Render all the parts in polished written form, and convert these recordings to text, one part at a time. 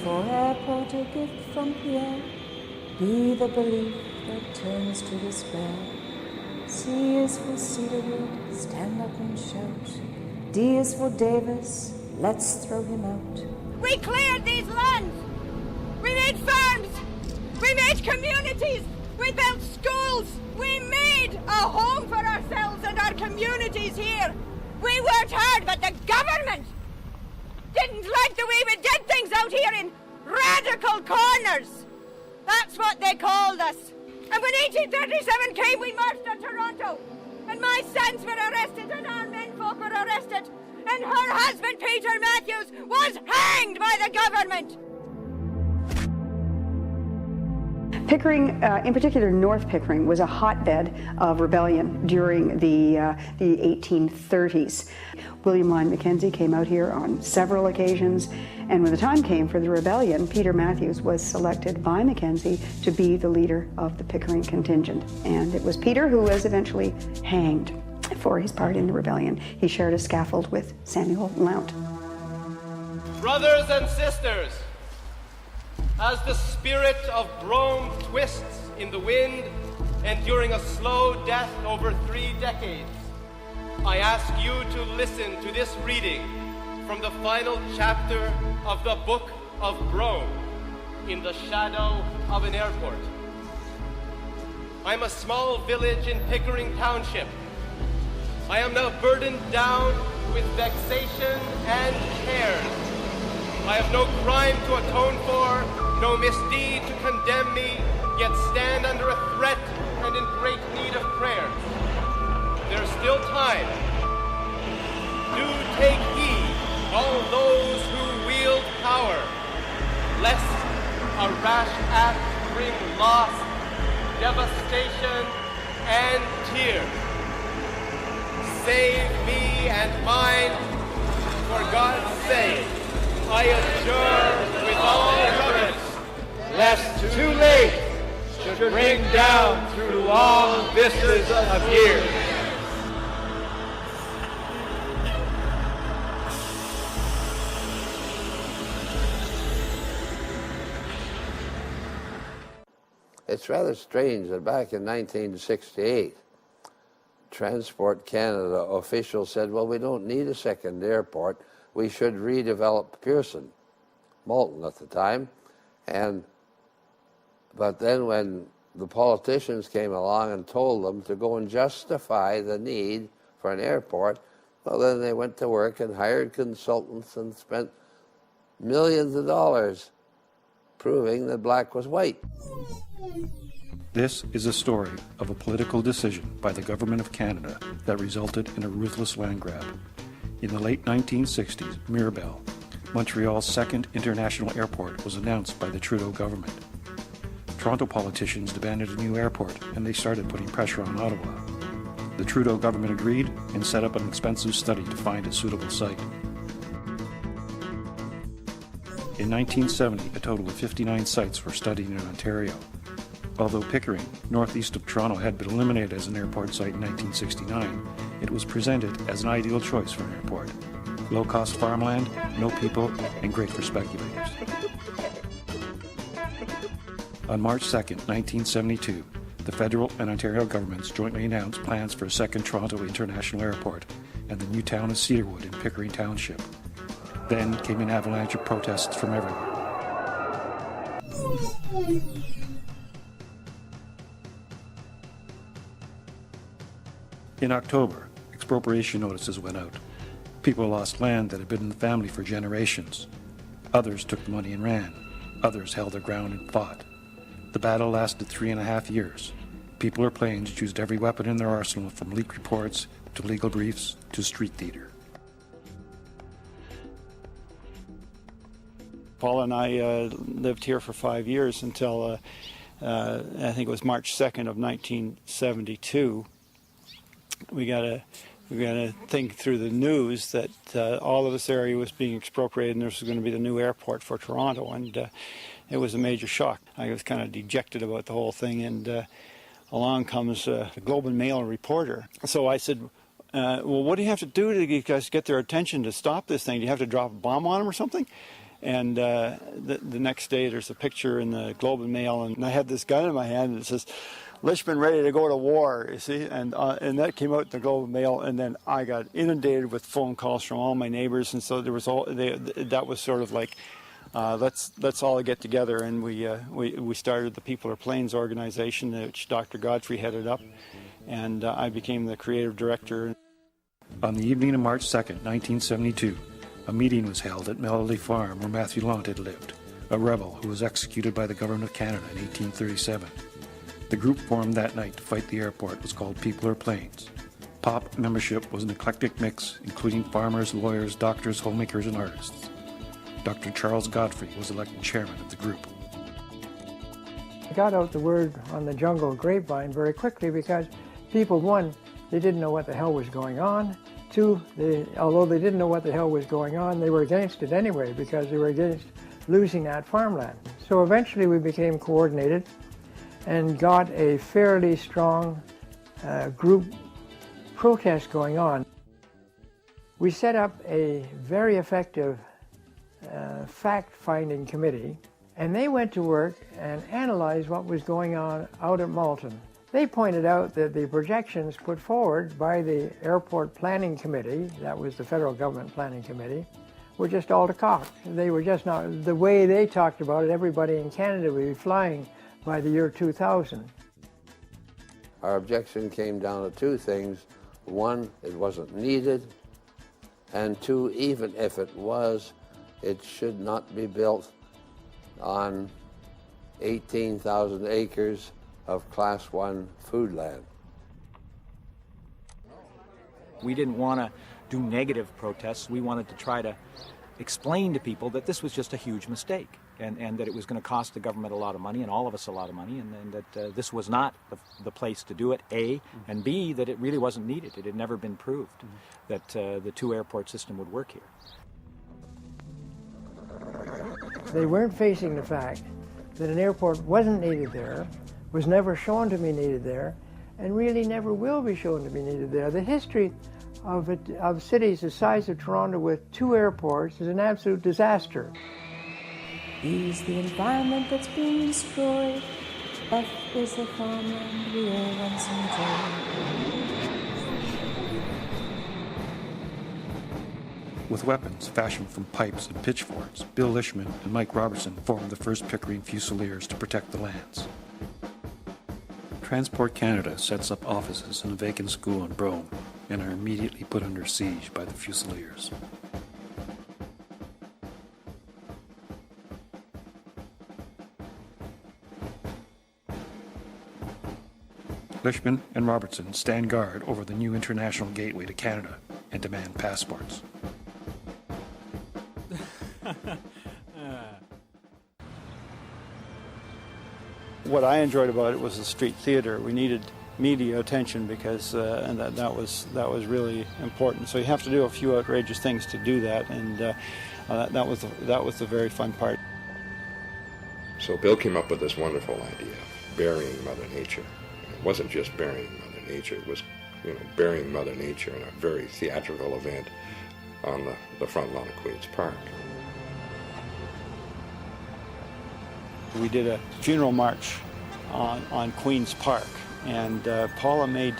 for airport a gift from Pierre. B, the belief that turns to despair. C is for Cedarwood, stand up and shout. D is for Davis, let's throw him out. We cleared these lands! We made farms! We made communities! We built schools! We made a home for ourselves and our communities here! We worked hard, but the government didn't like the way we did things out here in radical corners! That's what they called us. And when 1837 came, we marched on Toronto. And my sons were arrested, and our menfolk were arrested. And her husband, Peter Matthews, was hanged by the government. Pickering, in particular North Pickering, was a hotbed of rebellion during the 1830s. William Lyon Mackenzie came out here on several occasions, and when the time came for the rebellion, Peter Matthews was selected by Mackenzie to be the leader of the Pickering contingent. And it was Peter who was eventually hanged for his part in the rebellion. He shared a scaffold with Samuel Lount. Brothers and sisters, as the spirit of Brome twists in the wind, enduring a slow death over 3 decades, I ask you to listen to this reading from the final chapter of the Book of Brome, In the Shadow of an Airport. I'm a small village in Pickering Township. I am now burdened down with vexation and cares. I have no crime to atone for, no misdeed to condemn me, yet stand under a threat and in great need of prayers. There's still time. Do take heed, all those who wield power, lest a rash act bring loss, devastation, and tears. Save me and mine, for God's sake. I adjure with all courage, lest too late should bring down through long vistas of years. It's rather strange that back in 1968, Transport Canada officials said, well, we don't need a second airport. We should redevelop Pearson, Malton at the time. But then when the politicians came along and told them to go and justify the need for an airport, well, then they went to work and hired consultants and spent millions of dollars proving that black was white. This is a story of a political decision by the Government of Canada that resulted in a ruthless land grab. In the late 1960s, Mirabel, Montreal's second international airport, was announced by the Trudeau government. Toronto politicians demanded a new airport, and they started putting pressure on Ottawa. The Trudeau government agreed and set up an expensive study to find a suitable site. In 1970, a total of 59 sites were studied in Ontario. Although Pickering, northeast of Toronto, had been eliminated as an airport site in 1969, it was presented as an ideal choice for an airport. Low-cost farmland, no people, and great for speculators. On March 2, 1972, the federal and Ontario governments jointly announced plans for a second Toronto International Airport and the new town of Cedarwood in Pickering Township. Then came an avalanche of protests from everywhere. In October, expropriation notices went out. People lost land that had been in the family for generations. Others took the money and ran. Others held their ground and fought. The battle lasted 3.5 years. People or planes used every weapon in their arsenal, from leaked reports to legal briefs to street theater. Paul and I lived here for 5 years until I think it was March 2nd of 1972. We got to think through the news that all of this area was being expropriated and this was going to be the new airport for Toronto, and it was a major shock. I was kind of dejected about the whole thing, and along comes a Globe and Mail reporter. So I said, well, what do you have to do to you guys get their attention to stop this thing? Do you have to drop a bomb on them or something? And the next day there's a picture in the Globe and Mail, and I had this gun in my hand and it says, Lichman ready to go to war, you see, and that came out in the Globe and Mail, and then I got inundated with phone calls from all my neighbors, and so there was that was sort of like, let's all get together, and we started the People Are Plains organization, which Dr. Godfrey headed up, and I became the creative director. On the evening of March 2nd, 1972, a meeting was held at Melody Farm where Matthew Lount had lived, a rebel who was executed by the Government of Canada in 1837. The group formed that night to fight the airport was called People Are Plains. POP membership was an eclectic mix, including farmers, lawyers, doctors, homemakers, and artists. Dr. Charles Godfrey was elected chairman of the group. I got out the word on the jungle grapevine very quickly because people, one, they didn't know what the hell was going on. Two, although they didn't know what the hell was going on, they were against it anyway because they were against losing that farmland. So eventually we became coordinated and got a fairly strong group protest going on. We set up a very effective fact-finding committee, and they went to work and analyzed what was going on out at Malton. They pointed out that the projections put forward by the Airport Planning Committee, that was the federal government planning committee, were just all to cock. They were just not, the way they talked about it, everybody in Canada would be flying by the year 2000. Our objection came down to two things. One, it wasn't needed, and two, even if it was, it should not be built on 18,000 acres of Class 1 food land. We didn't want to do negative protests. We wanted to try to explain to people that this was just a huge mistake and that it was going to cost the government a lot of money and all of us a lot of money, and that this was not the place to do it, A, and B, that it really wasn't needed. It had never been proved that the two-airport system would work here. They weren't facing the fact that an airport wasn't needed there, was never shown to be needed there, and really never will be shown to be needed there. The history of cities the size of Toronto with two airports is an absolute disaster. E's the environment that's being destroyed. F is the farmland we all once enjoyed. With weapons fashioned from pipes and pitchforks, Bill Lichman and Mike Robertson formed the first Pickering Fusiliers to protect the lands. Transport Canada sets up offices in a vacant school in Brome and are immediately put under siege by the Fusiliers. Lichman and Robertson stand guard over the new international gateway to Canada and demand passports. What I enjoyed about it was the street theater. We needed media attention because and that was really important. So you have to do a few outrageous things to do that, and that was the very fun part. So Bill came up with this wonderful idea of burying Mother Nature. It wasn't just burying Mother Nature; it was, burying Mother Nature in a very theatrical event on the front lawn of Queen's Park. We did a funeral march on Queen's Park, and Paula made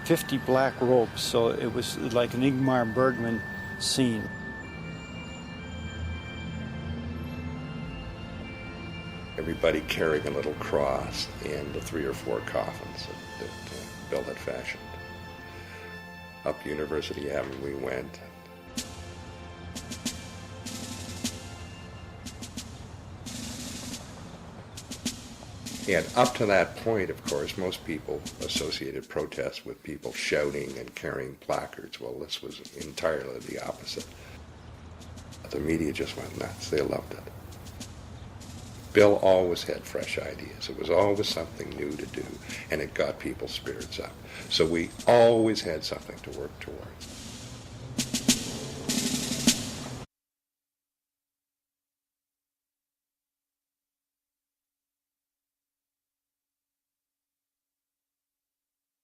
50 black robes, so it was like an Ingmar Bergman scene. Everybody carrying a little cross and the 3 or 4 coffins that Bill had fashioned. Up University Avenue we went. And up to that point, of course, most people associated protests with people shouting and carrying placards. Well, this was entirely the opposite. The media just went nuts. They loved it. Bill always had fresh ideas. It was always something new to do, and it got people's spirits up. So we always had something to work towards.